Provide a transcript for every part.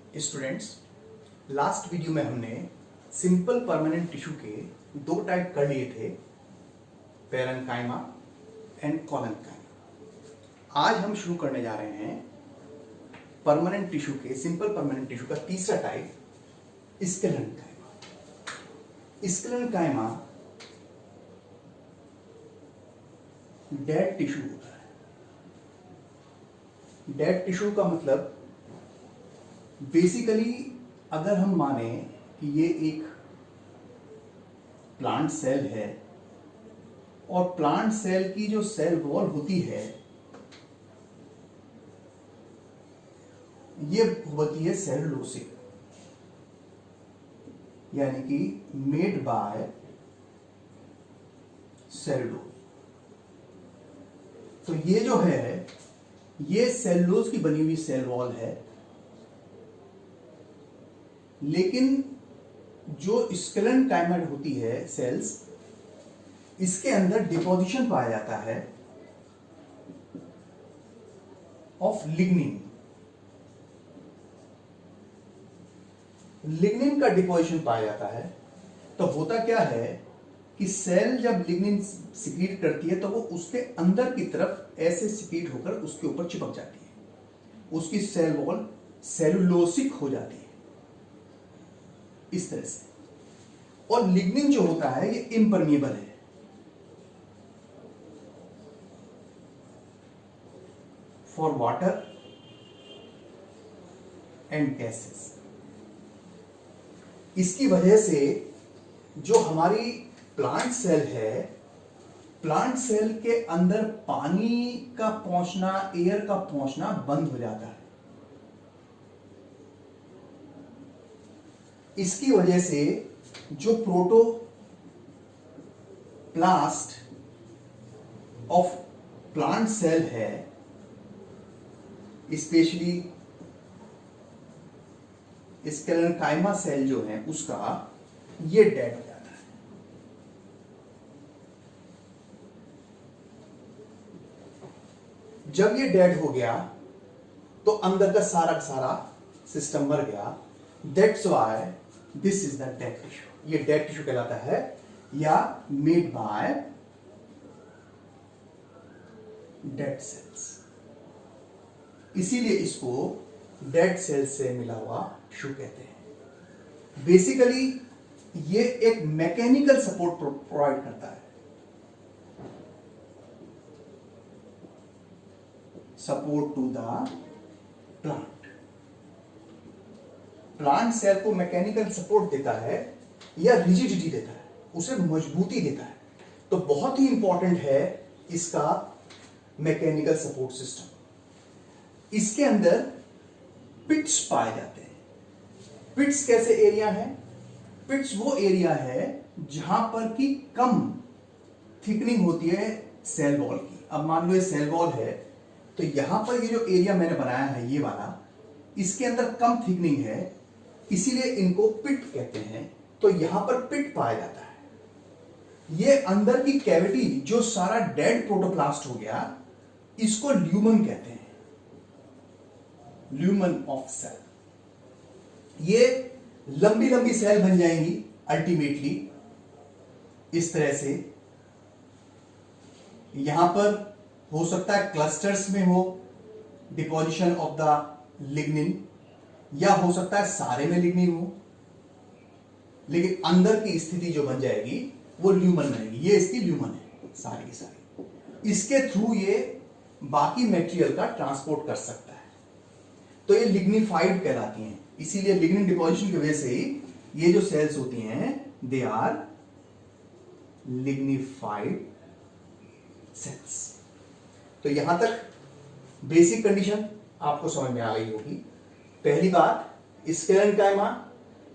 Students, last video में हमने simple permanent tissue के दो टाइप कर लिए थे, पैरेन्काइमा एंड कोलेन्काइमा। आज हम शुरू करने जा रहे हैं परमानेंट टिश्यू के, सिंपल परमानेंट टिश्यू का तीसरा टाइप, स्केलेन्काइमा। स्केलेन्काइमा डेड टिश्यू होता है। डेड टिश्यू का मतलब बेसिकली अगर हम माने कि ये एक प्लांट सेल है और प्लांट सेल की जो सेल वॉल होती है ये होती है सेलुलोसिक, यानी कि मेड बाय सेलुलोज। तो ये जो है ये सेलुलोज की बनी हुई सेल वॉल है, लेकिन जो स्केलेन्काइमा होती है सेल्स, इसके अंदर डिपोजिशन पाया जाता है ऑफ लिग्निन। लिग्निन का डिपोजिशन पाया जाता है। तो होता क्या है कि सेल जब लिग्निन सिक्रीट करती है तो वो उसके अंदर की तरफ ऐसे सिक्रीट होकर उसके ऊपर चिपक जाती है, उसकी सेल वॉल सेलुलोसिक हो जाती है इस तरह से। और लिग्निन जो होता है ये इम्परमिएबल है, फॉर वाटर एंड गैसेस। इसकी वजह से जो हमारी प्लांट सेल है, प्लांट सेल के अंदर पानी का पहुंचना, एयर का पहुंचना बंद हो जाता है। इसकी वजह से जो प्रोटोप्लास्ट ऑफ प्लांट सेल है, स्पेशली स्केलेन्काइमा सेल जो है उसका, ये डेड हो जाता है। जब ये डेड हो गया तो अंदर का सारा सिस्टम मर गया। That's why this is the dead tissue. ये डेड टिश्यू कहलाता है या मेड बाय डेड सेल्स। इसीलिए इसको डेड सेल्स से मिला हुआ टिश्यू कहते हैं। बेसिकली ये एक मैकेनिकल सपोर्ट प्रोवाइड करता है, support to the plant. Plant cell को मैकेनिकल सपोर्ट देता है या रिजिडिटी देता है, उसे मजबूती देता है। तो बहुत ही इंपॉर्टेंट है इसका मैकेनिकल सपोर्ट सिस्टम। इसके अंदर पिट्स पाए जाते हैं। पिट्स कैसे एरिया है? पिट्स वो एरिया है जहां पर कि कम थिकनिंग होती है सेल वॉल की। अब मान लो ये सेल वॉल है, तो यहां पर ये जो एरिया मैंने बनाया है ये वाला, इसके अंदर कम थिकनिंग है, इसीलिए इनको पिट कहते हैं। तो यहां पर पिट पाया जाता है। ये अंदर की कैविटी जो सारा डेड प्रोटोप्लास्ट हो गया, इसको ल्यूमन कहते हैं, ल्यूमन ऑफ सेल। ये लंबी लंबी सेल बन जाएंगी अल्टीमेटली इस तरह से। यहां पर हो सकता है क्लस्टर्स में हो डिपोजिशन ऑफ द लिग्निन, या हो सकता है सारे में लिग्निन हो, लेकिन अंदर की स्थिति जो बन जाएगी वो ल्यूमन बनेगी। ये इसकी ल्यूमन है सारी की सारी। इसके थ्रू ये बाकी मटेरियल का ट्रांसपोर्ट कर सकता है। तो ये लिग्निफाइड कहलाती हैं। इसीलिए लिग्निन डिपोजिशन की वजह से ही ये जो सेल्स होती हैं दे आर लिग्निफाइड सेल्स। तो यहां तक बेसिक कंडीशन आपको समझ में आ गई होगी। पहली बात, स्केलेन्काइमा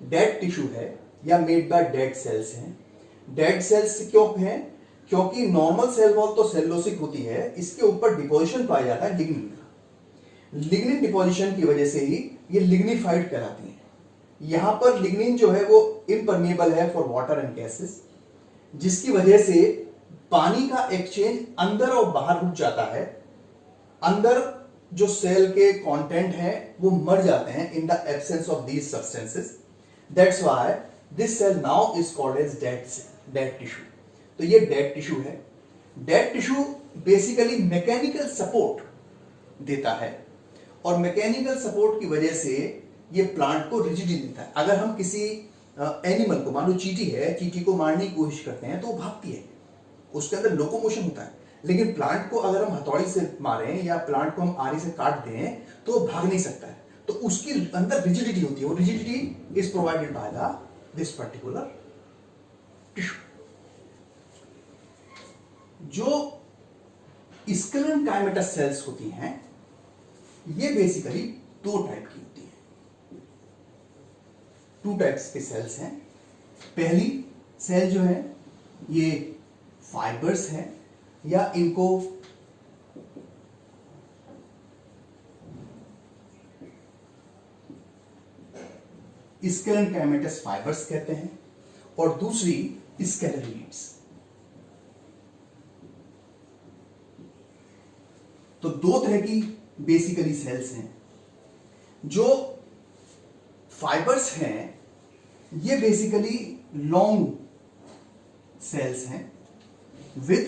डेड टिश्यू है या मेड बाय डेड सेल्स हैं। डेड सेल्स क्यों हैं? क्योंकि नॉर्मल सेल वॉल तो सेलुलोसिक होती है, इसके ऊपर डिपोजिशन पाया जाता है लिग्निन का। लिग्निन डिपोजिशन की वजह से ही ये लिग्निफाइड कहलाती हैं। यहां पर लिग्निन जो है वो इम्परमिएबल है फॉर वाटर एंड गैसेस, जिसकी वजह से पानी का एक्सचेंज अंदर और बाहर रुक जाता है। अंदर जो सेल के कंटेंट हैं वो मर जाते हैं in the absence of these substances. That's why this cell now is called as dead cell, dead tissue. तो ये डेड टिश्यू है। Dead tissue basically mechanical support देता है और मैकेनिकल सपोर्ट की वजह से ये प्लांट को रिजिडिटी देता है। अगर हम किसी एनिमल को, मान लो चींटी है, चींटी को मारने की कोशिश करते हैं तो वो भागती है, उसके अंदर लोकोमोशन होता है। लेकिन प्लांट को अगर हम हथौड़ी से मारें या प्लांट को हम आरी से काट दें तो वो भाग नहीं सकता है, तो उसके अंदर रिजिडिटी होती है। वो rigidity is provided by the this particular tissue. जो स्क्लेरेंकाइमेटस सेल्स होती हैं ये बेसिकली दो टाइप की होती हैं, टू टाइप्स के सेल्स हैं। पहली सेल जो है ये फाइबर्स हैं, या इनको स्क्लेरेंकाइमेटस फाइबर्स कहते हैं, और दूसरी स्केलेरिड्स। तो दो तरह की बेसिकली सेल्स हैं। जो फाइबर्स हैं ये बेसिकली लॉन्ग सेल्स हैं विथ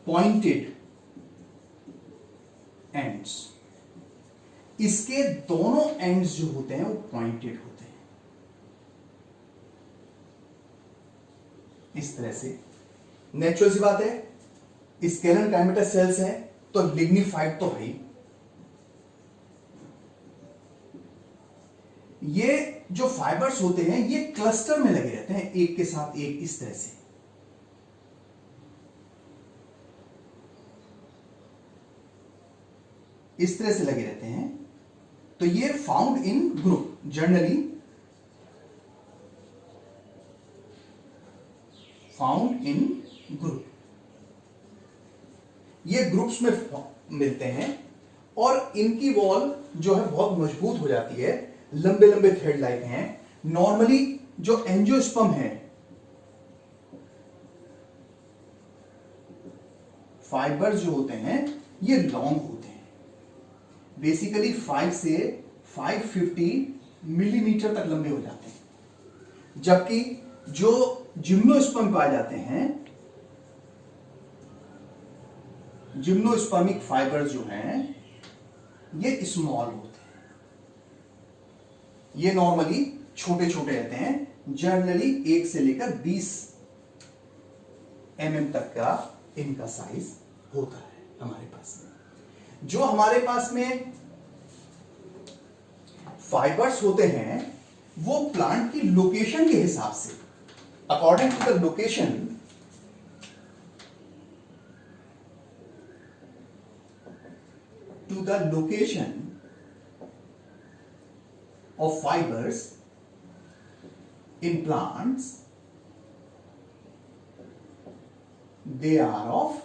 पॉइंटेड एंड्स। इसके दोनों एंड्स जो होते हैं वो पॉइंटेड होते हैं, इस तरह से। नेचुरल सी बात है, स्क्लेरेंकाइमेटस सेल्स हैं तो लिग्निफाइड तो है ही। ये जो फाइबर्स होते हैं ये क्लस्टर में लगे रहते हैं, एक के साथ एक, इस तरह से। इस तरह से लगे रहते हैं। तो ये found in group, generally found in group. ये ग्रुप्स में मिलते हैं और इनकी वॉल जो है बहुत मजबूत हो जाती है, लंबे लंबे थ्रेड लाइक हैं। नॉर्मली जो एंजियोस्पर्म है, फाइबर्स जो होते हैं ये लॉन्ग होते हैं, बेसिकली 5 से 550 मिलीमीटर तक लंबे हो जाते हैं। जबकि जो जिम्नोस्पर्म पाए जाते हैं, जिम्नोस्पर्मिक फाइबर्स जो हैं ये स्मॉल होते हैं। ये नॉर्मली छोटे छोटे रहते हैं, जनरली 1 से लेकर 20 mm तक का इनका साइज होता है हमारे पास में। जो हमारे पास में फाइबर्स होते हैं वो प्लांट की लोकेशन के हिसाब से, according to the location, of fibers in plants, they are of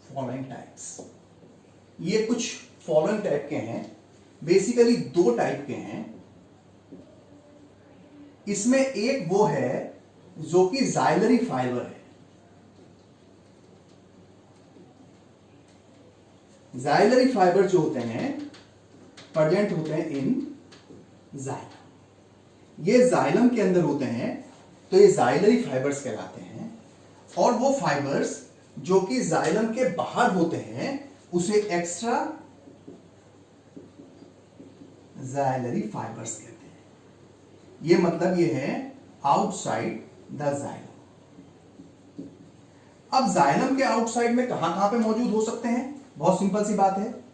following types। ये कुछ फॉलोइंग टाइप के हैं, बेसिकली 2 टाइप के हैं। इसमें एक वो है जो कि जाइलरी फाइबर है। जाइलरी फाइबर जो होते हैं प्रेजेंट होते हैं इन जाइलम। ये जाइलम के अंदर होते हैं, तो ये जाइलरी फाइबर्स कहलाते हैं। और वो फाइबर्स जो कि जाइलम के बाहर होते हैं उसे एक्स्ट्रा जाइलरी फाइबर्स कहते हैं। ये मतलब ये है आउटसाइड द जाइलम। अब जाइलम के आउटसाइड में कहां कहां पे मौजूद हो सकते हैं? बहुत सिंपल सी बात है।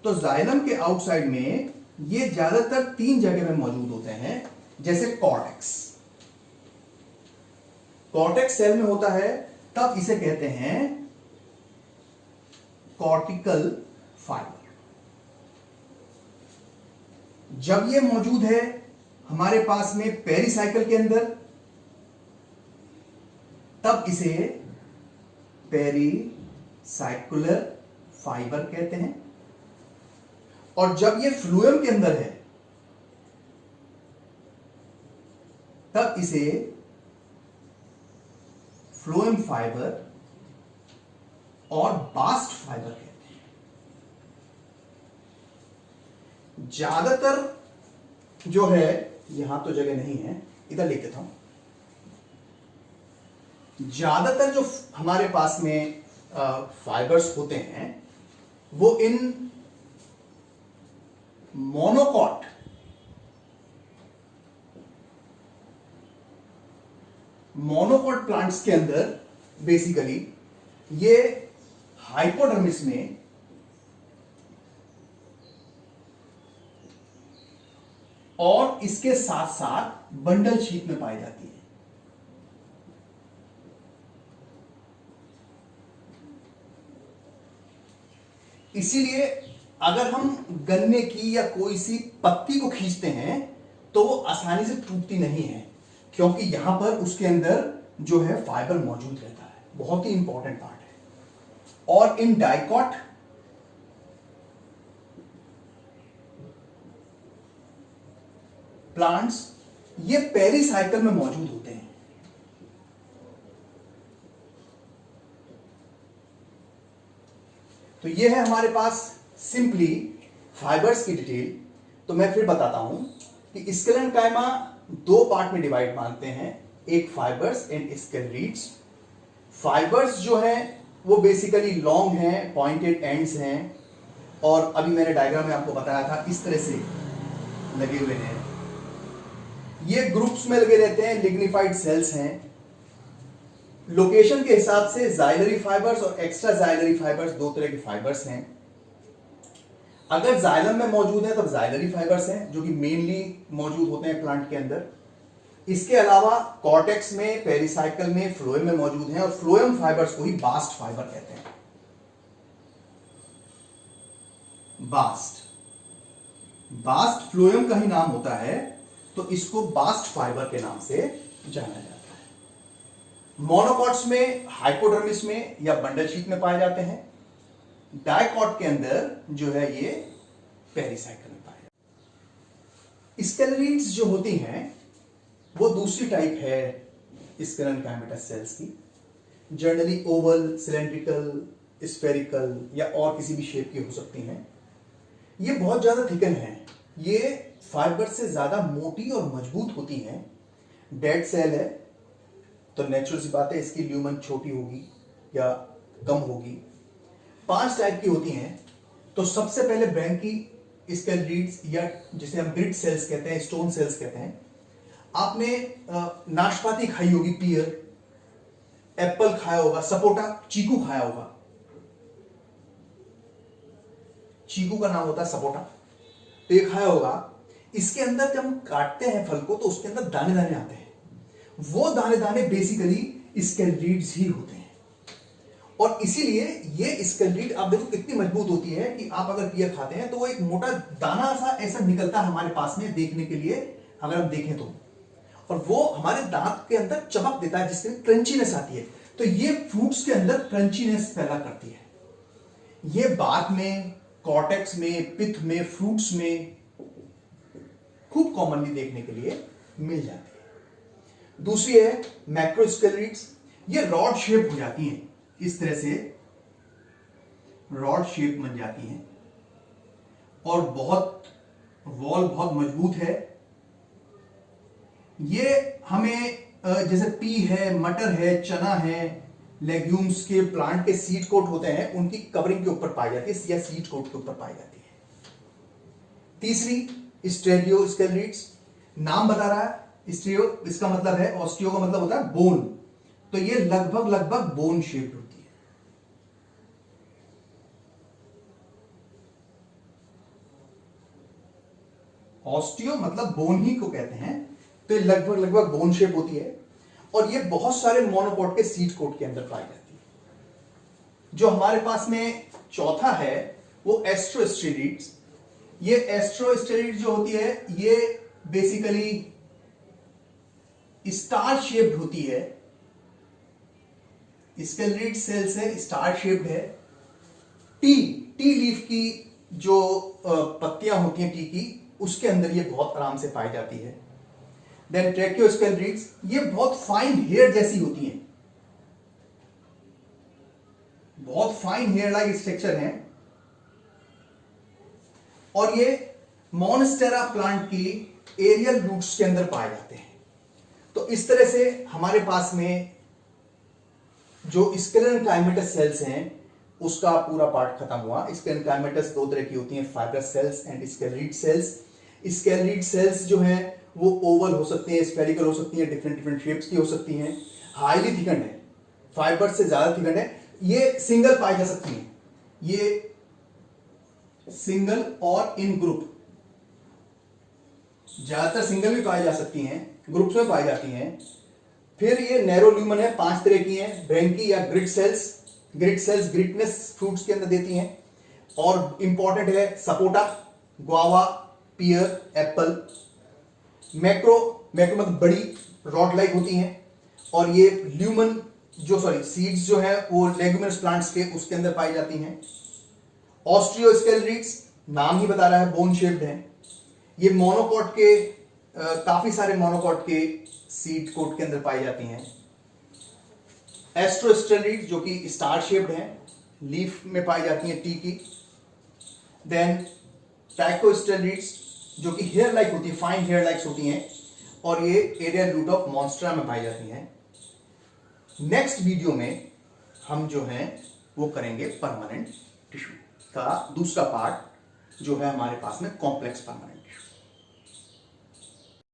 तो जाइलम के आउटसाइड में ये ज्यादातर 3 जगह में मौजूद होते हैं, जैसे कॉर्टेक्स। कॉर्टेक्स सेल में होता है, तब इसे कहते हैं कॉर्टिकल फाइबर। जब ये मौजूद है हमारे पास में पेरिसाइकिल के अंदर, तब इसे पेरिसाइकुलर फाइबर कहते हैं। और जब ये फ्लूएम के अंदर है तब इसे फ्लोएम फाइबर और बास्ट फाइबर कहते हैं। ज्यादातर जो है, यहां तो जगह नहीं है, इधर लिख देता हूं। ज्यादातर जो हमारे पास में फाइबर्स होते हैं वो इन मोनोकॉट प्लांट्स के अंदर बेसिकली ये हाइपोडर्मिस में और इसके साथ साथ बंडल शीट में पाई जाती है। इसीलिए अगर हम गन्ने की या कोई सी पत्ती को खींचते हैं तो वो आसानी से टूटती नहीं है, क्योंकि यहां पर उसके अंदर जो है फाइबर मौजूद रहता है। बहुत ही इंपॉर्टेंट पार्ट है। और इन डाइकॉट प्लांट्स ये पेरीसाइकिल में मौजूद होते हैं। तो ये है हमारे पास सिंपली फाइबर्स की डिटेल। तो मैं फिर बताता हूं कि स्केलेनकाइमा दो पार्ट में डिवाइड मानते हैं, एक फाइबर्स एंड स्केलेरीड्स। फाइबर्स जो है वो बेसिकली लॉन्ग हैं, पॉइंटेड एंड्स हैं, और अभी मैंने डायग्राम में आपको बताया था इस तरह से लगे हुए हैं। ये ग्रुप्स में लगे रहते हैं, लिग्निफाइड सेल्स हैं। लोकेशन के हिसाब से जाइलरी फाइबर्स और एक्स्ट्रा जाइलरी फाइबर्स दो तरह के फाइबर्स हैं। अगर जाइलम में मौजूद है तब जाइलरी फाइबर्स हैं जो कि मेनली मौजूद होते हैं प्लांट के अंदर। इसके अलावा कॉर्टेक्स में, पेरिसाइकल में, फ्लोएम में मौजूद हैं, और फ्लोएम फाइबर्स को ही बास्ट फाइबर कहते हैं। बास्ट फ्लोएम का ही नाम होता है, तो इसको बास्ट फाइबर के नाम से जाना जाता है। मोनोकॉट्स में, हाइपोडर्मिस में या बंडल शीट में पाए जाते हैं। डाइकॉट के अंदर जो है ये पेरिसाइकल में पाए जाते हैं। स्केलेरीड्स जो होती हैं वो दूसरी टाइप है स्केलेनकाइमेटस सेल्स की। जनरली ओवल, सिलेंड्रिकल, स्फेरिकल या और किसी भी शेप की हो सकती हैं। ये बहुत ज्यादा थिकन है, ये फाइबर से ज्यादा मोटी और मजबूत होती हैं। डेड सेल है तो नेचुरल सी बात है इसकी ल्यूमन छोटी होगी या कम होगी। 5 टाइप की होती हैं। तो सबसे पहले ब्रैंकी स्केलेरीड्स या जिसे हम ग्रिड सेल्स कहते हैं, स्टोन सेल्स कहते हैं। आपने नाशपाती खाई होगी, पियर, एप्पल खाया होगा, सपोटा, चीकू खाया होगा। चीकू का नाम होता है सपोटा, तो ये खाया होगा। इसके अंदर जब हम काटते हैं फल को तो उसके अंदर दाने दाने आते हैं। वो दाने दाने बेसिकली स्केलेरीड्स ही होते हैं। और इसीलिए ये स्केलेरीड आप देखो कितनी मजबूत होती है कि आप अगर पियर खाते हैं तो वो एक मोटा दाना सा ऐसा निकलता है हमारे पास में देखने के लिए, अगर हम देखें तो, और वो हमारे दांत के अंदर चमक देता है जिससे क्रंचीनेस आती है। तो ये फ्रूट्स के अंदर क्रंचीनेस पैदा करती है। ये बार्क में, कॉर्टेक्स में, पिथ में, फ्रूट्स में खूब कॉमनली देखने के लिए मिल जाती है। दूसरी है मैक्रोस्केलेरीड्स। ये रॉड शेप हो जाती हैं, इस तरह से रॉड शेप बन जाती हैं और वॉल बहुत मजबूत है। ये हमें जैसे पी है, मटर है, चना है, लेग्यूम्स के प्लांट के सीड कोट होते हैं, उनकी कवरिंग के ऊपर पाई जाती है या सीड कोट के ऊपर पाई जाती है। तीसरी स्टेरियोस्केलेरीड्स, नाम बता रहा है स्टीरियो, इसका मतलब है, ऑस्टियो का मतलब होता है बोन, तो ये लगभग बोन शेप्ड होती है। ऑस्टियो मतलब बोन ही को कहते हैं, तो ये लगभग बोन शेप होती है और ये बहुत सारे मोनोकॉट के सीड कोट के अंदर पाई जाती है। जो हमारे पास में चौथा है वो एस्ट्रोस्टेरिड्स। ये एस्ट्रोस्टेरिड जो होती है ये बेसिकली स्टार शेप्ड होती है। स्केलेरीड सेल से स्टार शेप्ड है। टी लीफ की जो पत्तियां होती हैं टी की, उसके अंदर ये बहुत आराम से पाई जाती है। देन ट्रैकियोस्केलेरीड्स, ये बहुत फाइन हेयर जैसी होती हैं, बहुत फाइन हेयर लाइक स्ट्रक्चर हैं और ये मॉन्स्टेरा प्लांट की एरियल रूट्स के अंदर पाए जाते हैं। तो इस तरह से हमारे पास में जो स्क्लेरेनकाइमेटस सेल्स हैं उसका पूरा पार्ट खत्म हुआ। स्क्लेरेनकाइमेटस दो तरह की होती हैं, fibrous cells and skeletal cells. Skeletal cells जो हैं वो ओवल हो सकती हैं, स्फेरिकल हो सकती हैं, डिफरेंट डिफरेंट शेप्स की हो सकती हैं, हाईली थिकन्ड है, फाइबर से ज्यादा थिकन्ड है। ये सिंगल पाई जा सकती हैं, ये सिंगल और इन ग्रुप, ज्यादातर सिंगल भी पाई जा सकती हैं, ग्रुप्स में पाई जाती हैं। फिर ये नैरो ल्यूमन है, 5 तरह की हैं, ब्रैंकी या grit cells. Grit cells grittiness fruits के अंदर देती हैं। और इंपॉर्टेंट है sapota, guava, pear, apple. Macro मतलब बड़ी रॉड लाइक होती हैं। और ये ल्यूमन सीड्स जो है वो लेगुमिनस प्लांट्स के उसके अंदर पाई जाती हैं। ऑस्ट्रियोस्केलेटल्स, नाम ही बता रहा है, बोन शेप्ड है। ये मोनोकॉट के काफी सारे मोनोकॉट के सीड कोट के अंदर पाई जाती हैं। एस्ट्रोस्टेलिड्स जो कि स्टार शेप्ड हैं, लीफ में पाई जाती हैं टी की। देन टाइकोस्टेलिड्स जो कि हेयर लाइक होती है, फाइन हेयर लाइक्स होती हैं और ये एरियल रूट ऑफ मॉन्स्ट्रा में पाई जाती हैं। नेक्स्ट वीडियो में हम जो है वो करेंगे परमानेंट टिश्यू का दूसरा पार्ट जो है हमारे पास में कॉम्प्लेक्स परमानेंट।